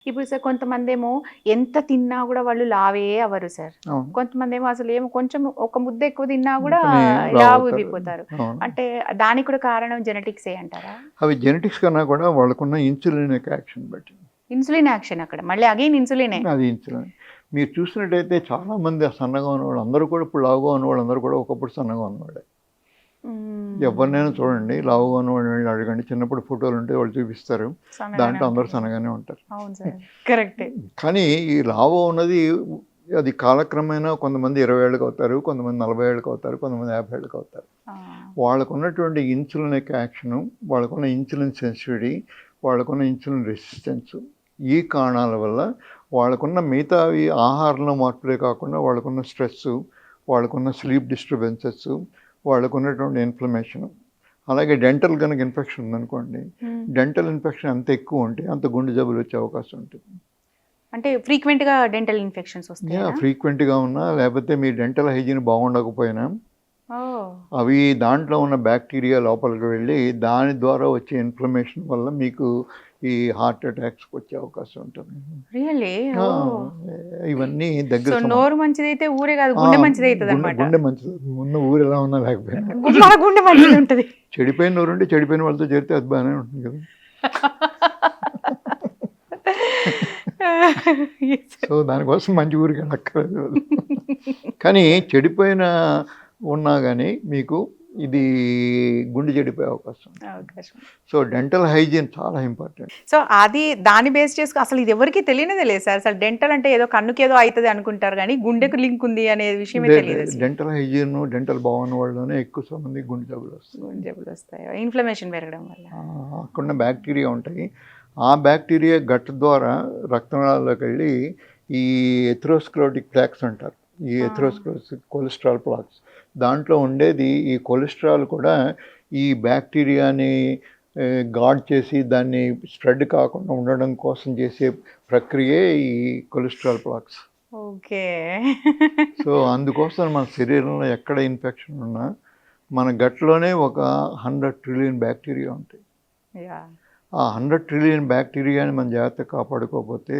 ఇప్పుడు సార్ కొంతమందేమో ఎంత తిన్నా గూడా వాళ్ళు లావే అవ్వరు సార్. అవును. కొంతమందేమో అసలేమో కొంచెం ఒక ముద్ద ఎక్కువ తిన్నా గూడా కానీ లావు లావవుతారు. అయిపోతారు. అవును. అంటే దానికి కూడా కారణం జెనెటిక్సే అంటారా? అవి జెనెటిక్స్ కన్నా కూడా వాళ్ళకున్న ఇన్సులిన్ యొక్క యాక్షన్ బట్టి. ఇన్సులిన్ యాక్షన్ అక్కడ. మళ్ళీ అగైన్ ఇన్సులినే. అది ఇన్సులిన్. మీరు చూసినట్టయితే చాలామంది సన్నగా ఉన్నవాళ్ళు అందరూ కూడా ఇప్పుడు లావుగా ఉన్నవాళ్ళందరూ కూడా ఒకప్పుడు సన్నగా ఉన్నవాళ్ళే. ఎవరినైనా చూడండి లావుగా ఉన్నవాళ్ళని అడగండి. చిన్నప్పుడు ఫోటోలు ఉంటే వాళ్ళు చూపిస్తారు. దాంట్లో అందరూ సన్నగానే ఉంటారు. అవును సార్. కరెక్టే. కానీ ఈ లావు ఉన్నది అది కాలక్రమేణా కొంతమంది 20 ఏళ్ళకి అవుతారు, కొంతమంది 40 ఏళ్ళకి అవుతారు, కొంతమంది 50 ఏళ్ళకి అవుతారు. వాళ్ళకు ఉన్నటువంటి ఇన్సులిన్ యొక్క యాక్షను, వాళ్ళకున్న ఇన్సులిన్ సెన్సిటివిటీ, వాళ్ళకున్న ఇన్సులిన్ రెసిస్టెన్స్, ఈ కారణాల వల్ల వాళ్ళకున్న మిగతావి ఆహారంలో మార్పులే కాకుండా వాళ్ళకున్న స్ట్రెస్సు, వాళ్ళకున్న స్లీప్ డిస్టర్బెన్సెస్, వాళ్ళకున్నటువంటి ఇన్ఫ్లమేషను, అలాగే డెంటల్ కనుక ఇన్ఫెక్షన్ ఉందనుకోండి, డెంటల్ ఇన్ఫెక్షన్ ఎంత ఎక్కువ ఉంటే అంత గుండె జబ్బులు వచ్చే అవకాశం ఉంటుంది. అంటే ఫ్రీక్వెంట్గా డెంటల్ ఇన్ఫెక్షన్స్ వస్తాయి. ఫ్రీక్వెంట్గా ఉన్నా లేకపోతే మీ డెంటల్ హైజీన్ బాగుండకపోయినా అవి దాంట్లో ఉన్న బ్యాక్టీరియా లోపలికి వెళ్ళి దాని ద్వారా వచ్చే ఇన్ఫ్లమేషన్ వల్ల మీకు ఈ హార్ట్ అటాక్స్ వచ్చే అవకాశం ఉంటుంది. ఇవన్నీ దగ్గర నోరు మంచిదైతే ఊరే కాదు, గుండె మంచిదైతుంది అన్నమాట. గుండె మంచిది. ముందు ఊరు ఎలా ఉన్నా లేకపోయినా గుండె మంచిది ఉంటుంది. చెడిపోయిన నోరు ఉంటే చెడిపోయిన వాళ్ళతో చేరితే అది బాగానే ఉంటుంది కదా. సో దానికోసం మంచి ఊరికి వెళ్ళక్కర్లేదు. కానీ చెడిపోయిన ఉన్నా కానీ మీకు ఇది గుండె చెడిపోయే అవకాశం. సో డెంటల్ హైజీన్ చాలా ఇంపార్టెంట్. సో అది దాన్ని బేస్ చేసుకుని అసలు ఇది ఎవరికి తెలియనే లేదు సార్. అసలు డెంటల్ అంటే ఏదో కన్నుకి ఏదో అవుతుంది అనుకుంటారు కానీ గుండెకు లింక్ ఉంది అనే విషయమే తెలియదు. డెంటల్ హైజీన్, డెంటల్ బాగున్న వాళ్ళలోనే ఎక్కువ మంది గుండె జబ్బులు వస్తాయి. గుండె జబ్బులు వస్తాయి ఇన్ఫ్లమేషన్ పెరగడం వల్ల. అక్కడ బ్యాక్టీరియా ఉంటాయి. ఆ బ్యాక్టీరియా గట్ ద్వారా రక్తనాళాల్లోకి వెళ్ళి ఈ ఎథెరోస్క్లెరోటిక్ ప్లాక్స్ అంటారు. ఈ ఎథెరోస్క్లెరోటిక్ కొలెస్ట్రాల్ ప్లాక్స్, దాంట్లో ఉండేది ఈ కొలెస్ట్రాల్ కూడా ఈ బ్యాక్టీరియాని గాడ్ చేసి దాన్ని స్ప్రెడ్ కాకుండా ఉండడం కోసం చేసే ప్రక్రియే ఈ కొలెస్ట్రాల్ ప్లాక్స్. ఓకే. సో అందుకోసం మన శరీరంలో ఎక్కడ ఇన్ఫెక్షన్ ఉన్నా మన గట్లోనే ఒక 100 ట్రిలియన్ బ్యాక్టీరియా ఉంటాయి. ఆ 100 ట్రిలియన్ బ్యాక్టీరియాని మనం జాగ్రత్తగా కాపాడుకోకపోతే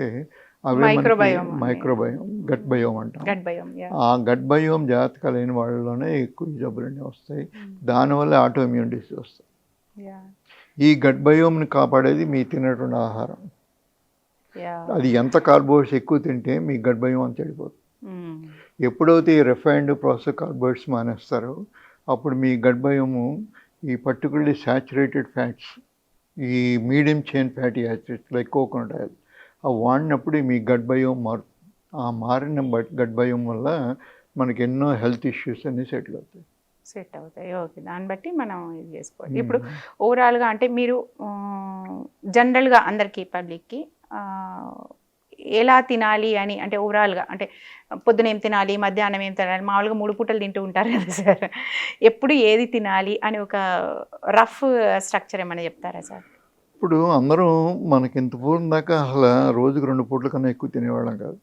అవే మైక్రోబయోమ్, గట్ బయోమ్ అంటాం. ఆ గట్ బయోమ్ జాగ్రత్తగా లేని వాళ్ళలోనే ఎక్కువ జబ్బులన్నీ వస్తాయి. దానివల్ల ఆటో ఇమ్యూన్ డిసీజ్ వస్తాయి. ఈ గట్ బయోమ్ని కాపాడేది మీ తినేటువంటి ఆహారం. అది ఎంత కార్బోహైడ్రేట్స్ ఎక్కువ తింటే మీ గట్ బయోమ్ అంత చెడిపోతుంది. ఎప్పుడైతే ఈ రిఫైన్డ్ ప్రాసెస్ కార్బోహైడ్రేట్స్ మానేస్తారో అప్పుడు మీ గట్ బయోము ఈ పర్టికులర్లీ సాచురేటెడ్ ఫ్యాట్స్, ఈ medium chain fatty acids like coconut oil అవి వాడినప్పుడు మీ గట్ బయోమ్ మారుతుంది. ఆ మారిన గట్ బయోమ్ వల్ల మనకి ఎన్నో హెల్త్ ఇష్యూస్ అన్నీ సెట్ అవుతాయి. ఓకే. దాన్ని బట్టి మనం ఇది చేసుకోవాలి. ఇప్పుడు ఓవరాల్గా అంటే మీరు జనరల్గా అందరికీ పబ్లిక్కి ఎలా తినాలి అని అంటే ఓవరాల్గా అంటే పొద్దున ఏం తినాలి, మధ్యాహ్నం ఏం తినాలి, మామూలుగా 3 పూటలు తింటూ ఉంటారు కదా సార్. ఎప్పుడు ఏది తినాలి అని ఒక రఫ్ స్ట్రక్చర్ ఏమైనా చెప్తారా సార్? ఇప్పుడు అందరూ మనకి ఇంత పూర్వం దాకా అసలు రోజుకు 2 పూటల కన్నా ఎక్కువ తినేవాళ్ళం కాదు.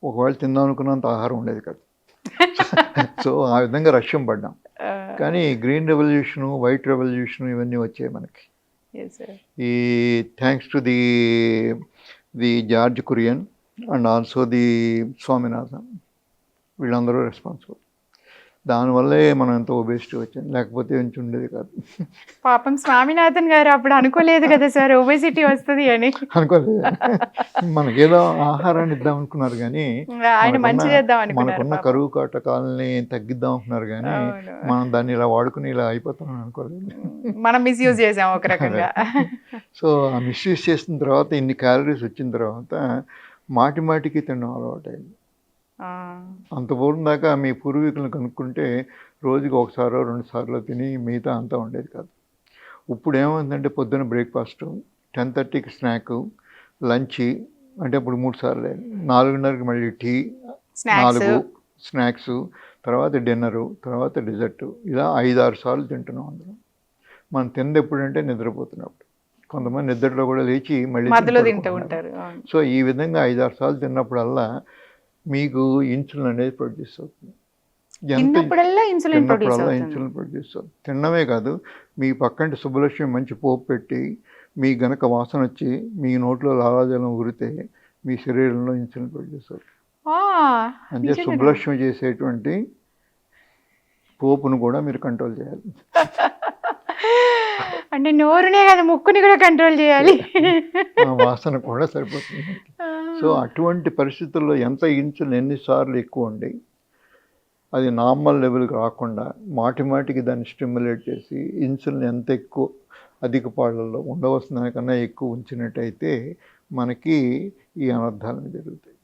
ఒకవేళ తిందాం అనుకున్నంత ఆహారం ఉండేది కాదు. సో ఆ విధంగా రష్యం పడ్డాం. కానీ గ్రీన్ రెవల్యూషను, వైట్ రెవల్యూషను ఇవన్నీ వచ్చాయి మనకి. ఈ thanks to the George Kurian and also the Swaminathan, వీళ్ళందరూ రెస్పాన్సిబుల్. దానివల్లే మనం ఎంత ఒబేసిటీ వచ్చింది, లేకపోతే ఉంచి ఉండేది కాదు. పాపం స్వామినాథన్ గారు అప్పుడు అనుకోలేదు కదా సార్ ఒబేసిటీ వస్తుంది అని. అనుకోలేదు. మనకేదో ఆహారాన్ని ఇద్దాం అనుకున్నారు కానీ మనకున్న కరువు కాటకాలని తగ్గిద్దాం అనుకున్నారు కానీ మనం దాన్ని ఇలా వాడుకుని ఇలా అయిపోతాం అనుకోలేదు. మనం మిస్యూజ్ చేసాం ఒక రకంగా. సో ఆ మిస్యూజ్ చేసిన తర్వాత ఇన్ని క్యాలరీస్ వచ్చిన తర్వాత మాటికి తినడం అలవాటు అయింది. అంత పూర్వం దాకా మీ పూర్వీకులను కనుక్కుంటే రోజుకి 1 సారో 2 సార్లు తిని మిగతా అంతా ఉండేది కాదు. ఇప్పుడు ఏమైందంటే పొద్దున్న బ్రేక్ఫాస్ట్, 10:30కి స్నాక్, లంచ్ అంటే ఇప్పుడు 3 సార్లు, 4:30కి మళ్ళీ టీ, 4 స్నాక్స్, తర్వాత డిన్నరు, తర్వాత డిజర్ట్, ఇలా 5-6 సార్లు తింటున్నాం అందరం. మనం తిన్నది ఎప్పుడంటే నిద్రపోతున్నప్పుడు. కొంతమంది నిద్రలో కూడా లేచి మళ్ళీ తింటూ ఉంటారు. సో ఈ విధంగా 5-6 సార్లు తిన్నప్పుడల్లా మీకు ఇన్సులిన్ అనేది ప్రొడ్యూస్ అవుతుంది. ఇన్సులిన్ ప్రొడ్యూస్ అవుతుంది. తినడమే కాదు, మీ పక్కంటి సుబ్బలక్ష్మి మంచి పోపు పెట్టి మీ గనక వాసన వచ్చి మీ నోట్లో లాలాజలం ఊరితే మీ శరీరంలో ఇన్సులిన్ ప్రొడ్యూస్ అవుతుంది. ఆ, అంటే నిజంగానా? శుభలక్ష్మి చేసేటువంటి పోపును కూడా మీరు కంట్రోల్ చేయాలి. అంటే నోరునే కదా ముక్కుని కూడా కంట్రోల్ చేయాలి. ఆ వాసన కూడా సరిపోతుంది. సో అటువంటి పరిస్థితుల్లో ఎంత ఇన్సులిన్ ఎన్నిసార్లు ఎక్కువ ఉండి అది నార్మల్ లెవెల్కి రాకుండా మాటికి దాన్ని స్టిమ్యులేట్ చేసి ఇన్సులిన్ ఎంత ఎక్కువ అధిక పాళ్ళల్లో ఉండవలసిన దానికన్నా ఎక్కువ ఉంచినట్టయితే మనకి ఈ అనర్థాలను జరుగుతాయి.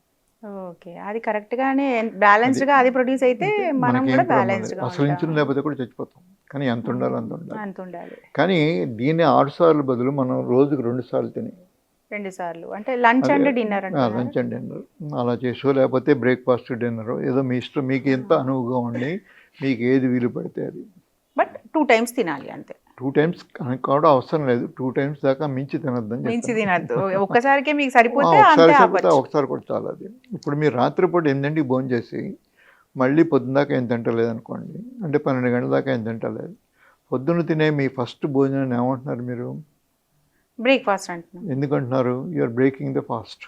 ఓకే, అది కరెక్ట్ గానే బ్యాలెన్స్డ్ గా అది ప్రొడ్యూస్ అయితే మనం మనకేం కూడా ప్రాబ్లం బ్యాలెన్స్డ్ లేదు. గా అసలు ఇన్సులిన్ లేకపోతే కూడా చచ్చిపోతాం. కానీ ఎంత ఉండాలో అంత ఉండాలి. అంత ఉండాలి. కానీ దీన్ని 6 సార్లు బదులు మనం రోజుకు 2 సార్లు తిని 2 సార్లు అంటే లంచ్ అండ్ డిన్నర్ అంటే లంచ్ అండ్ డిన్నర్ అలా చేసో లేకపోతే బ్రేక్ఫాస్ట్ డిన్నర్ ఏదో మీ ఇష్టం, మీకు ఎంత అనువుగా ఉండి మీకు ఏది వీలు పడితే అది. బట్ 2 times తినాలి అంతే. 2 times కూడా అవసరం లేదు. 2 times దాకా మించి తినద్దని మించి తినద్దు. ఒక్కసారికే మీకు సరిపోతే ఒకసారి అంతే సరిపోతే ఆపచ్చు. ఒకసారి కూడా చాలా అది. ఇప్పుడు మీరు రాత్రిపూట 8 భోజనం చేసి మళ్ళీ పొద్దున్న దాకా ఏం తింటలేదు అనుకోండి, అంటే 12 గంటల దాకా ఏం తింటలేదు, పొద్దున్న తినే మీ ఫస్ట్ భోజనాన్ని ఏమంటున్నారు మీరు? బ్రేక్ఫాస్ట్ అంటున్నాం. ఎందుకంటున్నారు? You're breaking the fast.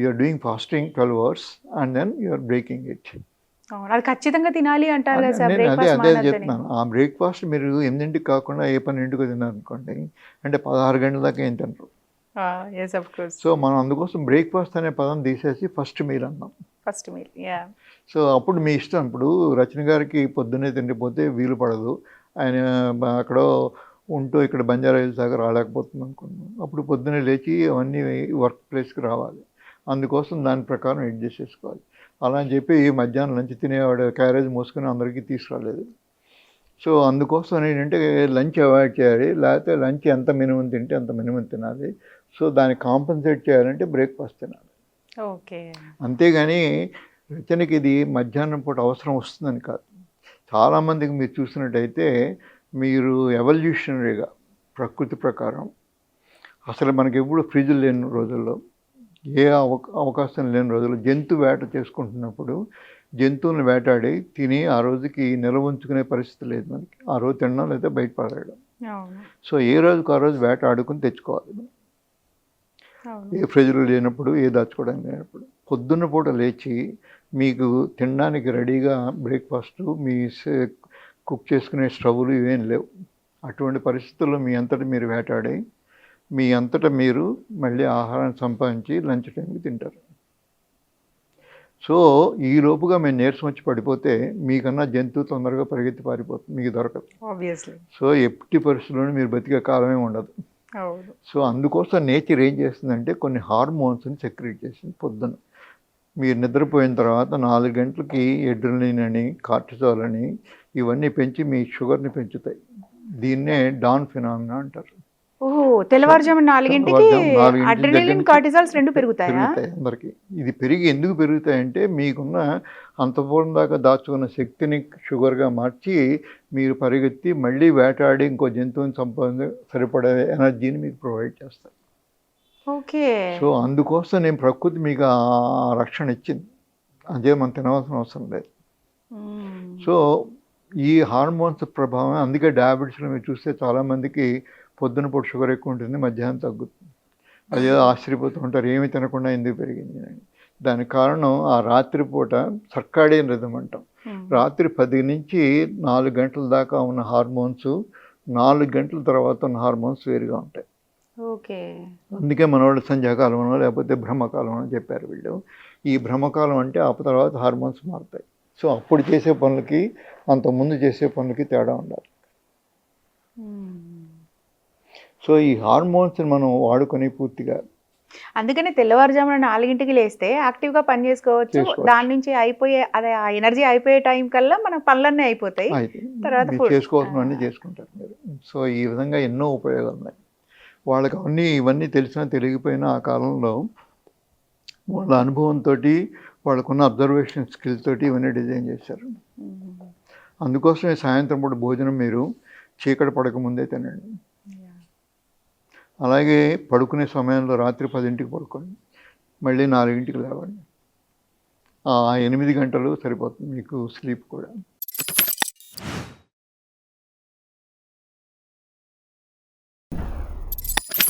You're doing fasting 12 hours and then you're breaking it. అది ఖచ్చితంగా తినాలి అంటారు కదా సార్. అదే బ్రేక్ఫాస్ట్ అదే చెప్తున్నాను. ఆ బ్రేక్ఫాస్ట్ మీరు 8 కాకుండా ఏ 12 తిన్నారనుకోండి, అంటే 16 గంటల దాకా ఏం తినరు. సో మనం అందుకోసం బ్రేక్ఫాస్ట్ అనే పదం తీసేసి ఫస్ట్ మీల్ అన్నాం. First meal. సో అప్పుడు మీ ఇష్టం. ఇప్పుడు రచన గారికి పొద్దున్నే తిండిపోతే వీలు పడదు, ఆయన అక్కడ ఉంటూ ఇక్కడ బంజారా హిల్స్ దాకా రాలేకపోతుంది అనుకున్నాం. అప్పుడు పొద్దున్నే లేచి అవన్నీ వర్క్ ప్లేస్కి రావాలి. అందుకోసం దాని ప్రకారం అడ్జస్ట్ చేసుకోవాలి. అలా అని చెప్పి మధ్యాహ్నం లంచ్ తినేవాడు క్యారేజ్ మోసుకొని అందరికీ తీసుకురాలేదు. సో అందుకోసం ఏంటంటే లంచ్ అవాయిడ్ చేయాలి, లేకపోతే లంచ్ ఎంత మినిమం తింటే అంత మినిమం తినాలి. సో దాన్ని కాంపన్సేట్ చేయాలంటే బ్రేక్ఫాస్ట్ తినాలి. ఓకే, అంతేగాని రచనకి ఇది మధ్యాహ్నం పూట అవసరం వస్తుందని కాదు. చాలామందికి మీరు చూసినట్టయితే మీరు ఎవల్యూషనరీగా ప్రకృతి ప్రకారం అసలు మనకి ఎప్పుడు ఫ్రిడ్జ్లు లేని రోజుల్లో, ఏ అవకాశం లేని రోజుల్లో జంతు వేట చేసుకుంటున్నప్పుడు జంతువులను వేటాడి తిని ఆ రోజుకి నిల్వ ఉంచుకునే పరిస్థితి లేదు మనకి. ఆ రోజు తినడం లేదా బయట పడేయడం. సో ఏ రోజుకు ఆ రోజు వేట ఆడుకుని తెచ్చుకోవాలి. ఏ ఫ్రిడ్జ్లో లేనప్పుడు, ఏ దాచుకోవడానికి లేనప్పుడు పొద్దున్న పూట లేచి మీకు తినడానికి రెడీగా బ్రేక్ఫాస్ట్, మీ కుక్ చేసుకునే స్టవ్లు ఇవేం లేవు. అటువంటి పరిస్థితుల్లో మీ అంతటా మీరు వేటాడి మీ అంతటా మీరు మళ్ళీ ఆహారాన్ని సంపాదించి లంచ్ టైంకి తింటారు. సో ఈ లోపుగా మేము నీరసం వచ్చి పడిపోతే మీకన్నా జంతువు తొందరగా పరిగెత్తి పారిపోతుంది, మీకు దొరకదు. సో ఎట్టి పరిస్థితుల్లోనూ మీరు బతికే కాలమే ఉండదు. సో అందుకోసం నేచర్ ఏం చేస్తుందంటే కొన్ని హార్మోన్స్ని సెక్రెట్ చేసింది. పొద్దున మీరు నిద్రపోయిన తర్వాత 4 గంటలకి ఎడ్రినలిన్ అని, కార్టిసాల్ అని ఇవన్నీ పెంచి మీ షుగర్ని పెంచుతాయి. దీన్నే డాన్ ఫినామినా అంటారు. తెల్లవారుజాము 4 అడ్రినలిన్, కార్టిసాల్స్ రెండు పెరుగుతాయి అందరికి. ఇది ఎందుకు పెరుగుతాయంటే మీకున్న అంతపూర్వం దాకా దాచుకున్న శక్తిని షుగర్గా మార్చి మీరు పరిగెత్తి మళ్ళీ వేటాడి ఇంకో జంతువుని సరిపడే ఎనర్జీని మీకు ప్రొవైడ్ చేస్తారు. ఓకే. సో అందుకోసం నేను ప్రకృతి మీకు ఆ రక్షణ ఇచ్చింది, అదే మనం తినవలసిన అవసరం లేదు. సో ఈ హార్మోన్స్ ప్రభావం, అందుకే డయాబెటీస్లో మీరు చూస్తే చాలామందికి పొద్దున పూట షుగర్ ఎక్కువ ఉంటుంది, మధ్యాహ్నం తగ్గుతుంది. అదేదో ఆశ్చర్యపోతూ ఉంటారు ఏమి తినకుండా ఎందుకు పెరిగింది అని. దానికి కారణం ఆ రాత్రిపూట సర్కాడియన్ రిథమ్ అంటాం. రాత్రి 10 నుంచి 4 గంటల దాకా ఉన్న హార్మోన్స్, 4 గంటల తర్వాత ఉన్న హార్మోన్స్ వేరుగా ఉంటాయి. ఓకే. అందుకే మనవాళ్ళు సంధ్యాకాలం అనో లేకపోతే బ్రహ్మకాలం అని చెప్పారు వీళ్ళు. ఈ బ్రహ్మకాలం అంటే ఆ తర్వాత హార్మోన్స్ మారుతాయి. సో అప్పుడు చేసే పనులకి అంతకుముందు చేసే పనులకి తేడా ఉండాలి. సో ఈ హార్మోన్స్ని మనం వాడుకొని పూర్తిగా, అందుకనే తెల్లవారుజామున 4 లేస్తే యాక్టివ్గా పని చేసుకోవచ్చు. దాని నుంచి అయిపోయే అదే ఆ ఎనర్జీ అయిపోయే టైం కల్లా మన పనులన్నీ అయిపోతాయి. తర్వాత చేసుకోవాల్సినవన్నీ చేసుకుంటారు మీరు. సో ఈ విధంగా ఎన్నో ఉపయోగాలు ఉన్నాయి. వాళ్ళకి ఇవన్నీ తెలిసినా తెలియకపోయినా ఆ కాలంలో వాళ్ళ అనుభవంతో, వాళ్ళకున్న అబ్జర్వేషన్ స్కిల్ తోటి ఇవన్నీ డిజైన్ చేశారు. అందుకోసమే సాయంత్రం పూట భోజనం మీరు చీకటి పడక ముందే తినండి. అలాగే పడుకునే సమయంలో రాత్రి 10ంటికి పడుకోండి, మళ్ళీ 4ంటికి లేవండి. 8 గంటలు సరిపోతుంది మీకు స్లీప్ కూడా.